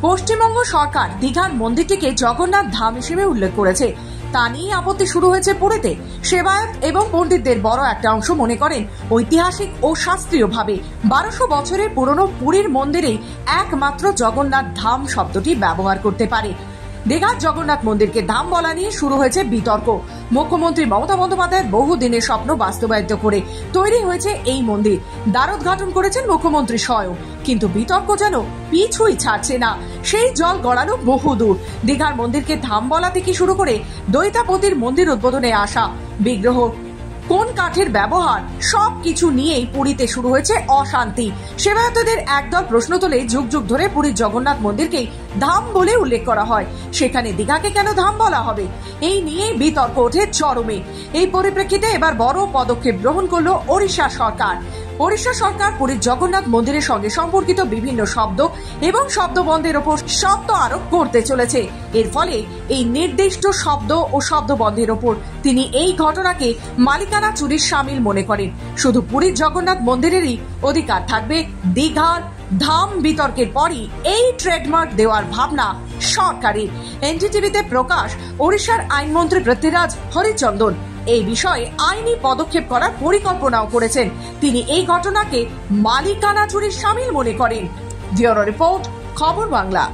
পশ্চিমবঙ্গ সরকার দীঘার মন্দিরটিকে জগন্নাথ ধাম হিসেবে উল্লেখ করেছে। তা নিয়ে আপত্তি শুরু হয়েছে পুরীতে। সেবায়ত এবং পণ্ডিতদের বড় একটা অংশ মনে করেন ঐতিহাসিক ও শাস্ত্রীয়ভাবে 1200 বছরের পুরনো পুরীর মন্দিরেই একমাত্র জগন্নাথ ধাম শব্দটি ব্যবহার করতে পারে। দীঘার জগন্নাথ মন্দিরকে ধাম বলা নিয়ে শুরু হয়েছে বিতর্ক। মুখ্যমন্ত্রী মমতা বন্দ্যোপাধ্যায়ের বহুদিনের স্বপ্ন বাস্তবায়িত করে তৈরি হয়েছে এই মন্দির। দ্বারোদ্ঘাটন করেছেন মুখ্যমন্ত্রী স্বয়ং, কিন্তু বিতর্ক যেন পিছুই ছাড়ছে না। সেই জল গড়ানো বহুদূর। দীঘার মন্দিরকে ধাম বলা থেকে শুরু করে দৈতাপতির মন্দির উদ্বোধনে আসা, বিগ্রহ কোন কাঠের ব্যবহার, সবকিছু নিয়েই পুরীতে শুরু হয়েছে অশান্তি। সেবায়তদের একদল প্রশ্ন তোলে, যুগ যুগ ধরে পুরীর জগন্নাথ মন্দিরকেই ধাম বলে উল্লেখ করা হয়, সেখানে দীঘাকে কেন ধাম বলা হবে? এই নিয়েই বিতর্ক ওঠে চরমে। এই পরিপ্রেক্ষিতে এবার বড় পদক্ষেপ গ্রহণ করলো ওড়িশা সরকার। ওড়িশা সরকার পুরীর জগন্নাথ মন্দিরের সঙ্গে সম্পর্কিত বিভিন্ন শব্দ এবং শব্দবন্ধের ওপর শব্দ আরোপ করতে চলেছে। এর ফলে এই নির্দিষ্ট শব্দ ও শব্দবন্ধের ওপর তিনি এই ঘটনাকে মালিকানা চুরির শামিল মনে করেন। শুধু পুরীর জগন্নাথ মন্দিরেরই অধিকার থাকবে, দীঘার ধাম বিতর্কের পরই এই ট্রেডমার্ক দেওয়ার ভাবনা সরকারের। এনডিটিভিতে প্রকাশ, ওড়িশার আইনমন্ত্রী পৃথ্বীরাজ হরিচন্দন এই বিষয়ে আইনি পদক্ষেপ করার পরিকল্পনাও করেছেন। তিনি এই ঘটনাকে মালিকানা চুরির শামিল মনে করেন। ব্যুরো রিপোর্ট, খবর বাংলা।